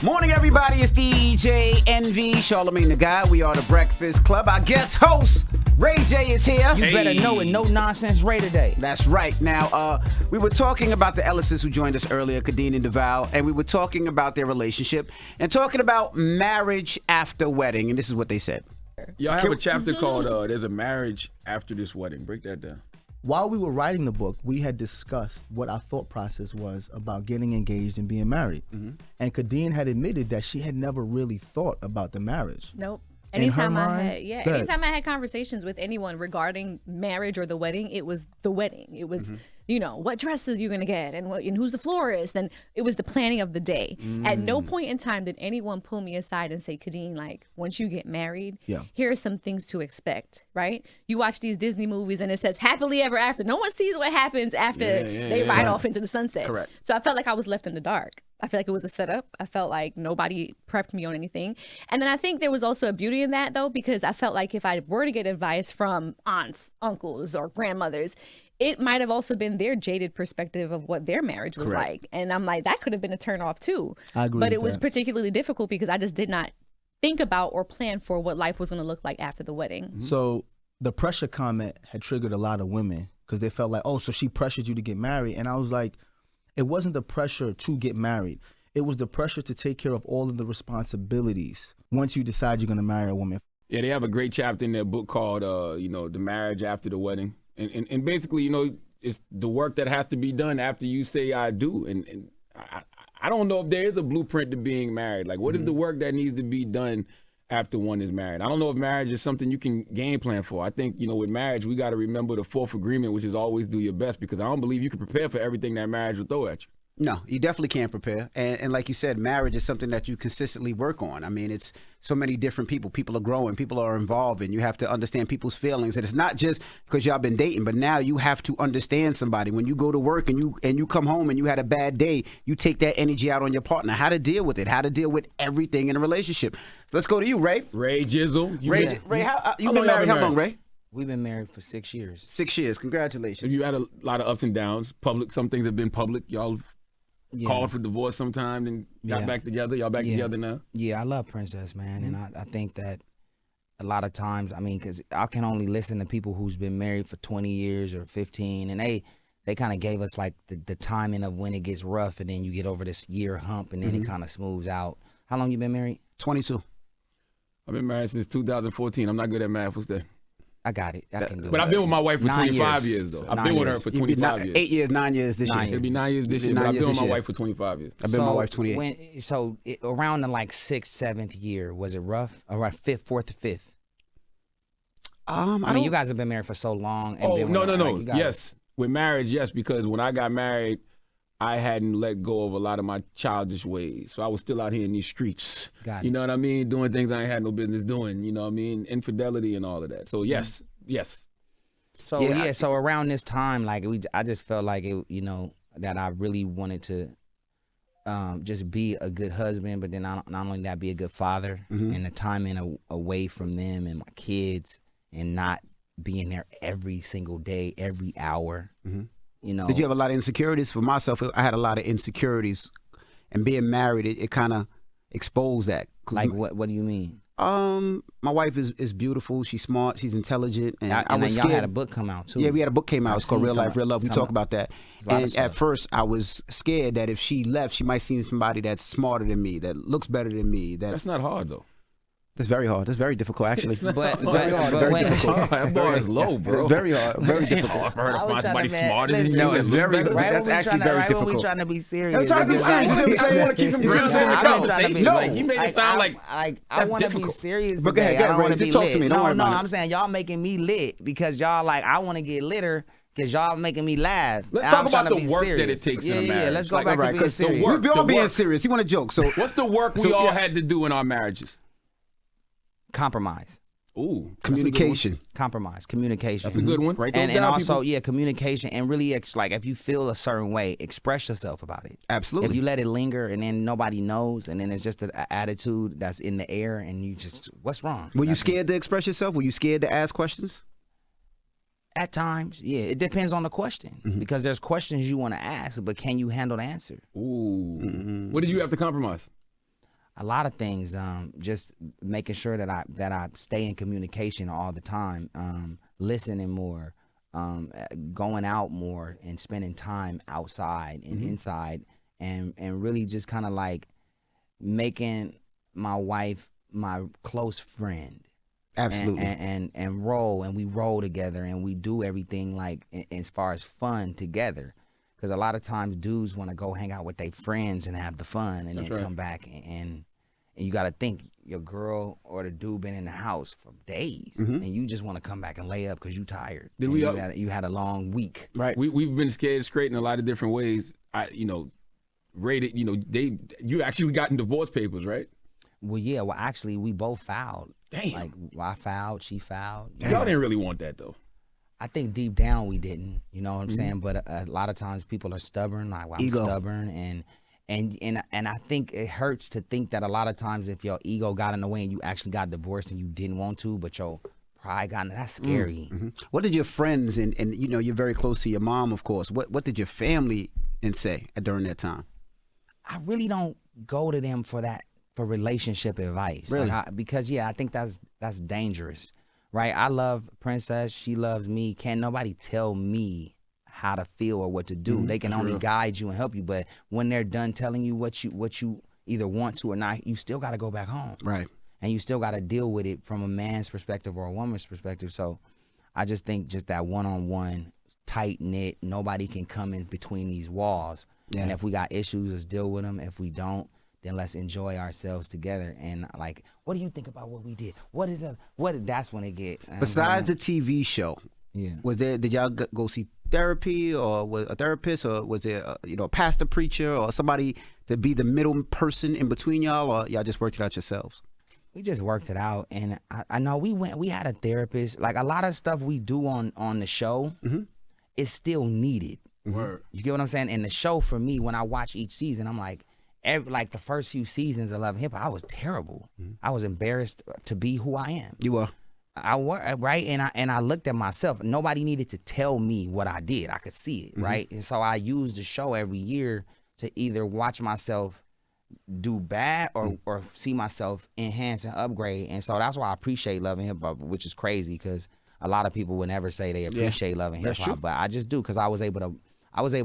Morning, everybody. It's DJ Envy, Charlamagne the Guy. We are the Breakfast Club. Our guest host, Ray J, is here. You better know it. No nonsense Ray today. That's right. Now, we were talking about the Ellises who joined us earlier, Kadeen and DeVal, and we were talking about their relationship and talking about marriage after wedding, and this is what they said. Y'all have a chapter called There's a Marriage After This Wedding. Break that down. While we were writing the book, we had discussed what our thought process was about getting engaged and being married. Mm-hmm. And Kadeen had admitted that she had never really thought about the marriage. Nope. Anytime I had conversations with anyone regarding marriage or the wedding, it was the wedding. It was, what dresses you're gonna get and who's the florist, and it was the planning of the day. At no point in time did anyone pull me aside and say, Kadeen, like, once you get married, here are some things to expect, right? You watch these Disney movies and it says happily ever after. No one sees what happens after they ride off into the sunset. Correct. So I felt like I was left in the dark. I feel like it was a setup. I felt like nobody prepped me on anything. And then I think there was also a beauty in that, though, because I felt like if I were to get advice from aunts, uncles, or grandmothers, it might have also been their jaded perspective of what their marriage was like. And I'm like, that could have been a turn off, too. I agree. But it was particularly difficult because I just did not think about or plan for what life was going to look like after the wedding. Mm-hmm. So the pressure comment had triggered a lot of women because they felt like, oh, so she pressured you to get married. And I was like, it wasn't the pressure to get married. It was the pressure to take care of all of the responsibilities once you decide you're going to marry a woman. Yeah, they have a great chapter in their book called, The Marriage After the Wedding. And basically, it's the work that has to be done after you say I do. And I don't know if there is a blueprint to being married. Like, what is the work that needs to be done after one is married? I don't know if marriage is something you can game plan for. I think, with marriage, we got to remember the fourth agreement, which is always do your best, because I don't believe you can prepare for everything that marriage will throw at you. No, you definitely can't prepare. And like you said, marriage is something that you consistently work on. I mean, it's so many different people. People are growing. People are involved. And you have to understand people's feelings. And it's not just because y'all been dating, but now you have to understand somebody. When you go to work and you come home and you had a bad day, you take that energy out on your partner. How to deal with it. How to deal with everything in a relationship. So let's go to you, Ray. Ray Jizzle. Ray, how you been married? How long, Ray? We've been married for 6 years. 6 years. Congratulations. You had a lot of ups and downs. Public. Some things have been public. Y'all called for divorce sometime and got back together. Y'all back together now? Yeah, I love Princess, man. And I think that a lot of times, because I can only listen to people who's been married for 20 years or 15, and they kind of gave us like the timing of when it gets rough, and then you get over this year hump, and then it kind of smooths out. How long you been married? 22. I've been married since 2014. I'm not good at math. What's that? I got it. I can do it. But I've been with my wife for 9 25 years, though. I've been with her for 25 years. 8 years, 9 years this year. It'll be 9 years this year, but I've been with my wife for 25 years. I've been with my wife 28. Around the 6th, 7th year, was it rough? Around 4th to 5th? I mean, you guys have been married for so long. And No. Yes. With marriage, yes, because when I got married, I hadn't let go of a lot of my childish ways. So I was still out here in these streets. Got it. You know what I mean? Doing things I ain't had no business doing. You know what I mean? Infidelity and all of that. So yes. So so around this time, I just felt like it, that I really wanted to just be a good husband, but then not only that, be a good father, and the time away from them and my kids, and not being there every single day, every hour. Did you have a lot of insecurities? For myself, I had a lot of insecurities, and being married, it kind of exposed that. Like what do you mean? My wife is beautiful. She's smart. She's intelligent. And I was y'all scared. had a book come out too. Yeah, we had a book came out. It's called Real Life, Real Love. We talk about that. And at first, I was scared that if she left, she might see somebody that's smarter than me, that looks better than me. That's not hard though. It's very hard. It's very difficult, actually. But it's very hard. Very difficult. That bar is low, bro. It's very hard. Very difficult. I've heard of somebody smarter than you. No, it's very. That's actually very difficult. Right when we trying to be serious. I'm trying to be serious. You see what I'm saying? I want to keep him real in the conversation. No, he made it sound like I want to be serious. But go ahead, I don't want to be just talk to me. No, I'm saying y'all making me lit because y'all I want to get litter. Because y'all making me laugh. Let's talk about the work that it takes in a marriage. Yeah, let's go back to being serious. We're all being serious. He want to joke. So what's the work we all had to do in our marriages? Compromise. Ooh, communication. Compromise. Communication. That's a good one. Right. And also, communication. And really, if you feel a certain way, express yourself about it. Absolutely. If you let it linger and then nobody knows, and then it's just an attitude that's in the air, and you just, what's wrong? Were you scared to express yourself? Were you scared to ask questions? At times, yeah. It depends on the question. Because there's questions you want to ask, but can you handle the answer? Ooh. What did you have to compromise? a lot of things. Just making sure that I stay in communication all the time. Listening more, going out more, and spending time outside and inside, and really just kind of like making my wife my close friend. Absolutely. And roll, and we roll together, and we do everything like as far as fun together. Because a lot of times dudes want to go hang out with their friends and have the fun, and then come back, and you got to think your girl or the dude been in the house for days, and you just want to come back and lay up because you tired. You had a long week. Right. We've been scared straight in a lot of different ways. Rated. You actually got in divorce papers, right? Well, yeah. Well, actually, we both filed. Damn. Like, I filed, she filed. Y'all didn't really want that, though. I think deep down we didn't. You know what I'm saying? But a lot of times people are stubborn. Like, well, I'm stubborn, and I think it hurts to think that a lot of times if your ego got in the way and you actually got divorced and you didn't want to, but your pride got in, that's scary. What did your friends and you're very close to your mom, of course. What did your family say during that time? I really don't go to them for relationship advice. Really? Because I think that's dangerous, right? I love Princess. She loves me. Can't nobody tell me how to feel or what to do. They can only guide you and help you. But when they're done telling you what you either want to or not, you still got to go back home. Right. And you still got to deal with it from a man's perspective or a woman's perspective. So I just think just that one-on-one, tight-knit, nobody can come in between these walls. Yeah. And if we got issues, let's deal with them. If we don't, then let's enjoy ourselves together. And like, what do you think about what we did? That's when it get. Besides the TV show, did y'all go see therapy or was a therapist, or was there a pastor, preacher, or somebody to be the middle person in between y'all, or y'all just worked it out yourselves? We just worked it out, and I know we had a therapist. Like, a lot of stuff we do on the show is still needed. Word. You get what I'm saying? And the show, for me, when I watch each season, I'm like, like the first few seasons of Love and Hip Hop, I was terrible. I was embarrassed to be who I am. You were. I was, right? And I looked at myself. Nobody needed to tell me what I did. I could see it, right? And so I used the show every year to either watch myself do bad or see myself enhance and upgrade. And so that's why I appreciate Love and Hip Hop, which is crazy because a lot of people would never say they appreciate Love and Hip Hop, but I just do, because I was able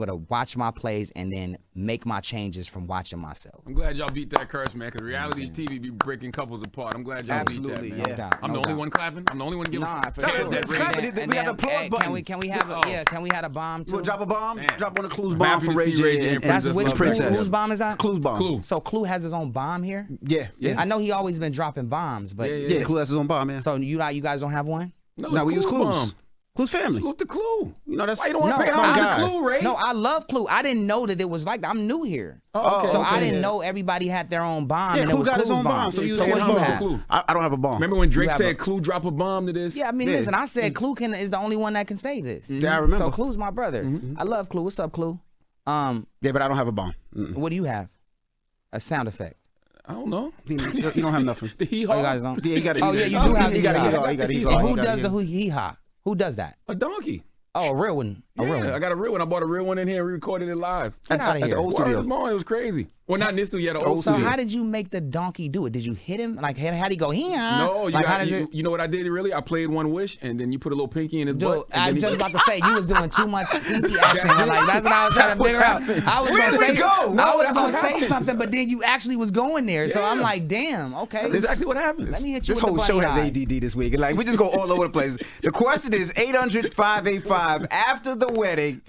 to watch my plays and then make my changes from watching myself. I'm glad y'all beat that curse, man, because reality TV be breaking couples apart. I'm glad y'all beat that, man. No doubt, I'm the only one clapping. I'm the only one giving. For sure. That's clapping. We got the applause button. Can we have a bomb too? We'll drop a bomb. Man. Drop one of Clue's I'm bomb happy for to Ray see Ray J. and That's which Princess. Clue's bomb is that? Clue's bomb. Clue. So Clue has his own bomb here? Yeah. I know he always been dropping bombs, but Yeah, Clue has his own bomb, man. So you guys don't have one? No, we use Clue's. Bomb. Clue's family. Salute the Clue. That's why you don't want to pick my on guy. the Clue, Ray? No, I love Clue. I didn't know that it was like that. I'm new here. Oh, okay. So I didn't know everybody had their own bomb. Yeah, and Clue it was got Clue's his own bomb. So So what do you have? Clue. I don't have a bomb. Remember when Drake have said Clue drop a bomb to this? Yeah, I mean, listen, I said Clue is the only one that can say this. Yeah, I remember. So Clue's my brother. I love Clue. What's up, Clue? Yeah, but I don't have a bomb. What do you have? A sound effect. I don't know. You don't have nothing. The hee Oh, you guys don't? Yeah, you got it. Oh, yeah, you do have the He got hee-haw. hee-haw. Who does the hee-haw? Who does that? A donkey. Oh, a real one. A real I one. got a real one. I bought a real one in here and we recorded it live. Get out of At the here. old Word studio. of mine, it was crazy. Well, not in this studio, the old So studio. how did you make the donkey do it? Did you hit him? Like, how'd he go? No, like, how does you know what I did really? I played one wish and then you put a little pinky in his Dude, butt. and I then was he- just about to say you was doing too much pinky action. Like, that's what I was trying to figure out. I was Where gonna did we say, go? I was gonna say something, but then you actually was going there. So I'm like, damn, okay. That's exactly what happened. Let me hit you This with the whole show bunny has eye. ADD this week. Like, we just go all over the place. The question is 800-585 after the wedding,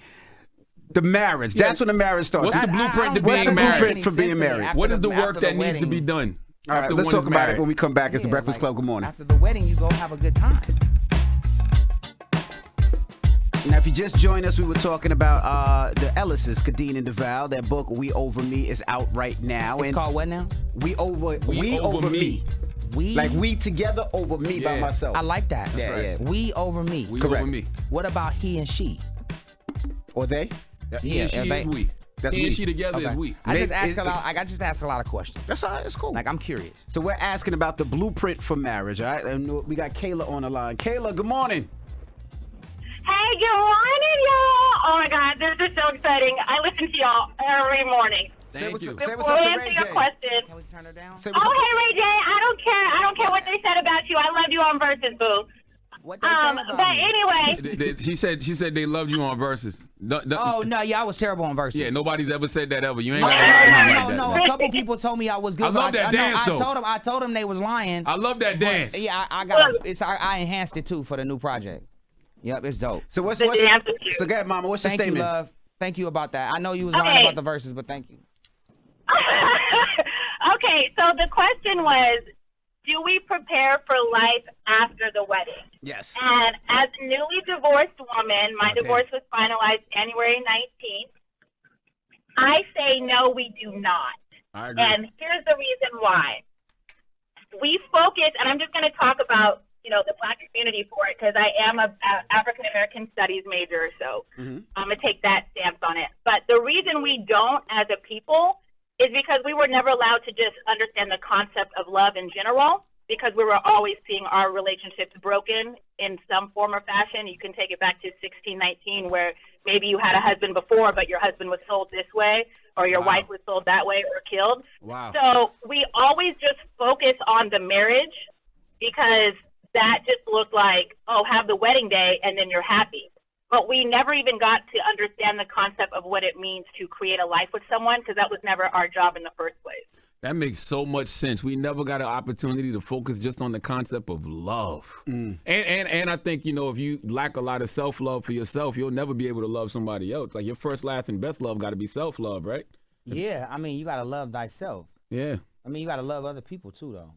the marriage. That's when the marriage starts. What's the blueprint to I don't- being that doesn't make married? any For being sense to me. married. After What is the after work that needs to wedding- be done? All right, after let's one talk is about it married? when we come back. It's the Yeah, Breakfast like, Club. Good morning. After the wedding, you go have a good time. Now, if you just joined us, we were talking about the Ellises, Kadeen and DeVal. Their book, We Over Me, is out right now. It's and called what now? We Over Me. We. Like, we together over me by Yeah. myself. I like that. Yeah, right. yeah. We over me. We Correct. over me. What about he and she? Or they? He and she they- is we. That's He and we. she together Okay. is we. I just Maybe- ask a lot. I just ask a lot of questions. That's all right. It's cool. Like, I'm curious. So we're asking about the blueprint for marriage, all right? And we got Kayla on the line. Kayla, good morning. Hey, good morning, y'all. Oh, my God, this is so exciting. I listen to y'all every morning. Thank you. Say what's To up to answer Ray your J. question, turn her down? Oh, hey, Ray J, I don't care what they said about you. I loved you on Versus, boo. What they said about but me? anyway. She said they loved you on Versus. Oh no, yeah, I was terrible on Versus. Yeah, nobody's ever said that ever. You ain't got no. A couple people told me I was good. I love that dance though. I told them they was lying. I love that dance. Yeah, I enhanced it too for the new project. Yep, it's dope. So what's so go ahead, Mama. What's your statement? Thank you, love. Thank you about that. I know you was lying about the Versus, but thank you. Okay, so the question was, do we prepare for life after the wedding? Yes. And as a newly divorced woman, my divorce was finalized January 19th. I say no, we do not. I agree. And here's the reason why. We focus, and I'm just going to talk about, the Black community for it, because I am a African American Studies major, so I'm going to take that stance on it. But the reason we don't as a people is because we were never allowed to just understand the concept of love in general, because we were always seeing our relationships broken in some form or fashion. You can take it back to 1619, where maybe you had a husband before, but your husband was sold this way, or your wife was sold that way or killed. Wow. So we always just focus on the marriage, because that just looked like, have the wedding day and then you're happy. But we never even got to understand the concept of what it means to create a life with someone, because that was never our job in the first place. That makes so much sense. We never got an opportunity to focus just on the concept of love. And I think, if you lack a lot of self-love for yourself, you'll never be able to love somebody else. Like, your first, last, and best love got to be self-love, right? Yeah, I mean, you got to love thyself. Yeah. I mean, you got to love other people, too, though.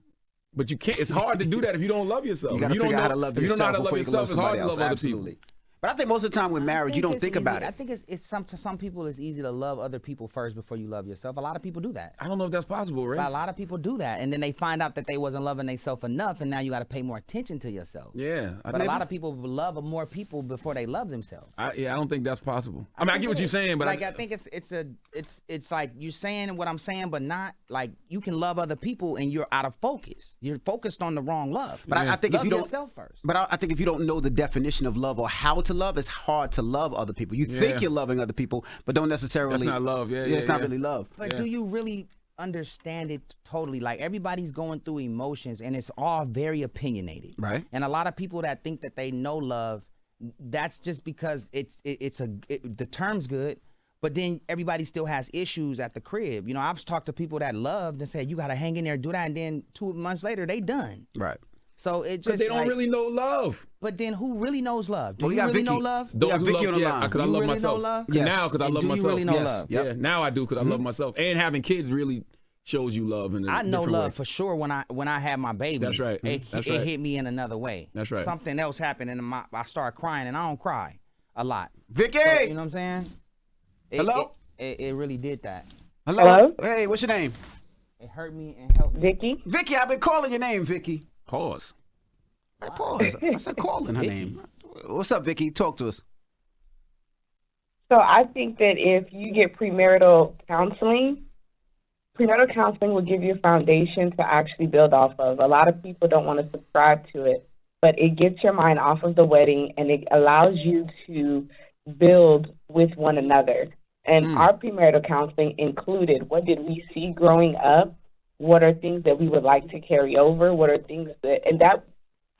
But you can't. It's hard to do that if you don't love yourself. You got to figure out how to love yourself. You don't know how to love before you can love yourself. It's hard somebody to else. love other Absolutely. people. But I think most of the time with marriage, you don't think about it. I think it's to some people it's easy to love other people first before you love yourself. A lot of people do that. I don't know if that's possible, right? But a lot of people do that, and then they find out that they wasn't loving themselves enough, and now you got to pay more attention to yourself. Yeah. But a lot of people love more people before they love themselves. I don't think that's possible. I mean, I get what you're saying, but I think it's like you're saying what I'm saying, but not like you can love other people and you're out of focus. You're focused on the wrong love. But I think love if you don't yourself first. But I think if you don't know the definition of love or how to love, it's hard to love other people. You think you're loving other people, but don't necessarily. That's not love. It's not really love. But do you really understand it totally? Like, everybody's going through emotions, and it's all very opinionated, right? And a lot of people that think that they know love, that's just because the term's good. But then everybody still has issues at the crib. I've talked to people that loved and said, you got to hang in there, do that. And then 2 months later, they done. Right. So it just. But they don't really know love. But then who really knows love? Do you got really Vicky. know love? We got Vicky on the line. Because I You love really myself. know love? Yes. Now, because I love do myself. you really know Yes. love? Yep. Yeah, now I do, because I love myself. And having kids really shows you love in a I know different love way. for sure when I had my babies. That's right. It hit me in another way. That's right. Something else happened, and I started crying, and I don't cry a lot. Vicky! So, you know what I'm saying? Hello? It really did that. Hello? Hey, what's your name? It hurt me and helped me. Vicky? Vicky, I've been calling your name, Vicky. Pause. I paused. I said calling her name. What's up, Vicky? Talk to us. So I think that if you get premarital counseling will give you a foundation to actually build off of. A lot of people don't want to subscribe to it, but it gets your mind off of the wedding, and it allows you to build with one another. And our premarital counseling included, what did we see growing up? What are things that we would like to carry over? What are things and that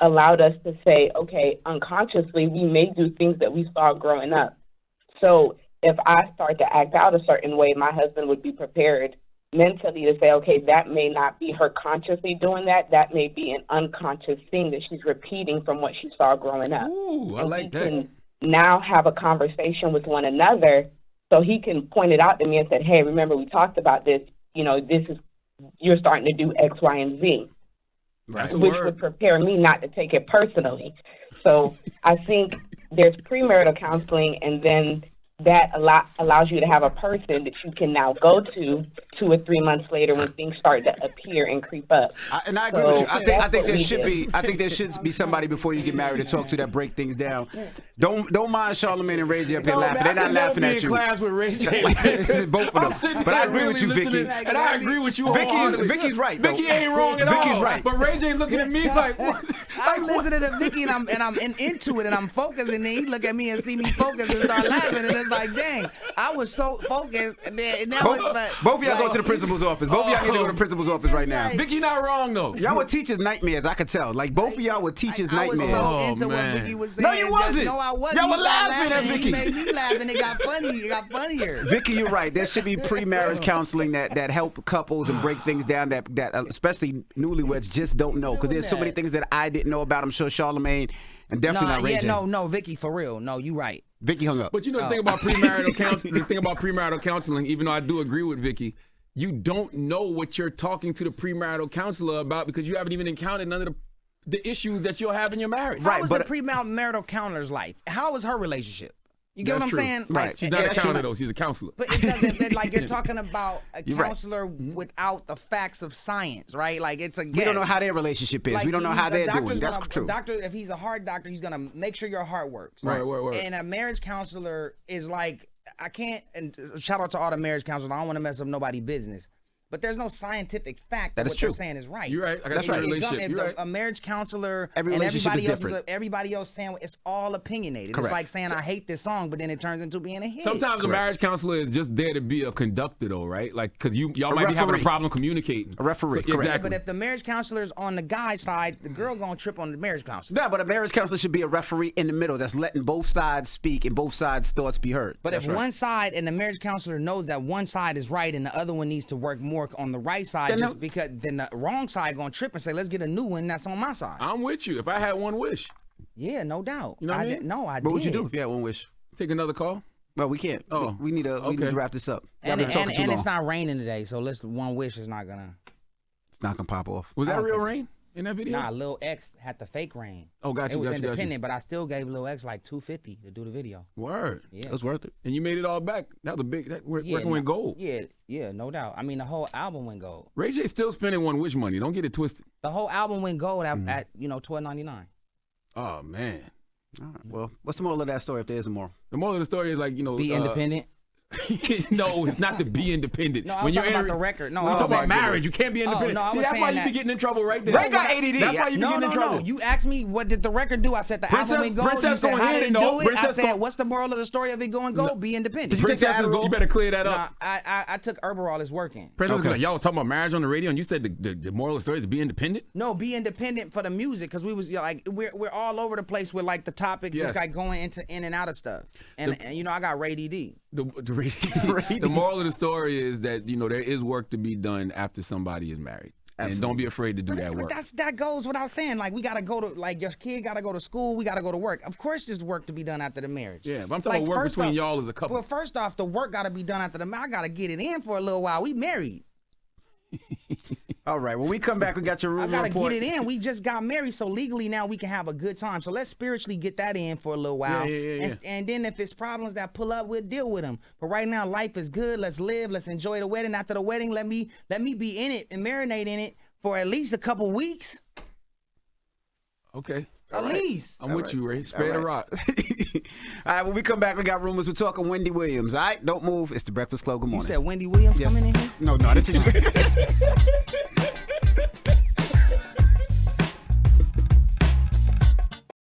allowed us to say, okay, unconsciously, we may do things that we saw growing up. So if I start to act out a certain way, my husband would be prepared mentally to say, okay, that may not be her consciously doing that. That may be an unconscious thing that she's repeating from what she saw growing up. Ooh, I like that. Can now have a conversation with one another, so he can point it out to me and say, hey, remember we talked about this, you're starting to do X, Y, and Z. Right. Which would prepare me not to take it personally. So I think there's premarital counseling, and then that allows you to have a person that you can now go to 2 or 3 months later when things start to appear and creep up. I agree with you. I think there should be somebody before you get married to talk to that break things down. Don't mind Charlamagne and Ray J up here laughing. They're not laughing at you. Class with Ray J. Both of them. But I agree with you, Vicky. And I agree with you. Vicky's right. Vicky ain't wrong at all. Vicky's right. But Ray J looking at me like, what? I'm listening to Vicky and I'm into it and I'm focused, and then he look at me and see me focus and start laughing, and it's like, dang, I was so focused. And that was like, both of y'all go to the principal's office. Both of y'all need to go to the principal's office right now. Vicky not wrong though. Y'all were teachers' nightmares. I could tell. Like both of y'all were teachers' nightmares. I was so into what Vicky was saying. No, you wasn't. No, I wasn't. Y'all were laughing at Vicky. He made me laugh, and it got funny. It got funnier. Vicky, you're right. There should be pre-marriage counseling that help couples and break things down that especially newlyweds just don't know, because there's so many things that I didn't know about. I'm sure Charlamagne and definitely not Ray J. No, Vicky, for real. No, you right. Vicky hung up. But you know the thing about premarital counseling. The thing about premarital counseling, even though I do agree with Vicky, you don't know what you're talking to the premarital counselor about because you haven't even encountered none of the issues that you'll have in your marriage. How was the premarital counselor's life? How was her relationship? You get what I'm saying? Right. She's not a counselor, though. She's a counselor. But it doesn't, like, you're talking about a counselor without the facts of science, right? Like, it's a guess. We don't know how their relationship is. Like, we don't know how they're doing. That's true. A doctor, if he's a heart doctor, he's going to make sure your heart works. Right. And a marriage counselor is like, I can't, and shout out to all the marriage counselors. I don't want to mess up nobody's business. But there's no scientific fact that what they're saying is right. You're right. That's right. A marriage counselor and everybody else saying it's all opinionated. Correct. It's like saying I hate this song, but then it turns into being a hit. Sometimes a marriage counselor is just there to be a conductor, though, right? Like, because y'all might be having a problem communicating. A referee. So, correct. Yeah, but if the marriage counselor is on the guy's side, the girl gonna trip on the marriage counselor. No, but a marriage counselor should be a referee in the middle that's letting both sides speak and both sides' thoughts be heard. But if one side and the marriage counselor knows that one side is right and the other one needs to work more on the right side, just because then the wrong side gonna trip and say, let's get a new one that's on my side. I'm with you. If I had one wish. Yeah, no doubt. You know what I mean? No, I did. What would you do if you had one wish? Take another call? Well, we can't. Oh. We need to wrap this up. And it's not raining today, so one wish is not gonna. It's not gonna pop off. Was that real rain in that video? Nah, Lil X had the fake rain. Oh, got you. It was independent, but I still gave Lil X like $250 to do the video. Word. Yeah, it was worth it. And you made it all back. That was a big. That record went gold. Yeah, no doubt. I mean, the whole album went gold. Ray J still spending one wish money. Don't get it twisted. The whole album went gold at $12.99. Oh man. All right. Well, what's the moral of that story if there is a moral? The moral of the story is like, be independent. No, it's not to be independent. No, I was talking about the record. No, I'm talking about marriage. You can't be independent. No, See, that's why you be getting in trouble right there. Ray got ADD. That's why you be getting in trouble. No. You asked me what did the record do. I said the album went gold. You said how did it do it? I said what's the moral of the story of it going gold? Be independent. You better clear that up. I took Herberol. It's working. Princess, like, y'all was talking about marriage on the radio, and you said the moral of the story is to be independent. No, be independent for the music, because we was like we're all over the place with like the topics, just like going in and out of stuff. And I got Ray DD. The moral of the story is that there is work to be done after somebody is married. Absolutely. And don't be afraid to do that work. That goes without saying. Like, we got to go to, like, your kid got to go to school. We got to go to work. Of course there's work to be done after the marriage. Yeah, but I'm talking about work between y'all as a couple. Well, first off, the work got to be done after the marriage. I got to get it in for a little while. We married. All right. When we come back, we got your room report. I gotta get it in. We just got married, so legally now we can have a good time. So let's spiritually get that in for a little while. Yeah. And then if it's problems that pull up, we'll deal with them. But right now, life is good. Let's live. Let's enjoy the wedding. After the wedding, let me be in it and marinate in it for at least a couple weeks. Okay. At least. I'm with you, Ray. Spare the rock. All right, when we come back, we got rumors. We're talking Wendy Williams. All right, don't move. It's the Breakfast Club. Good morning. You said Wendy Williams coming in here? No, this is...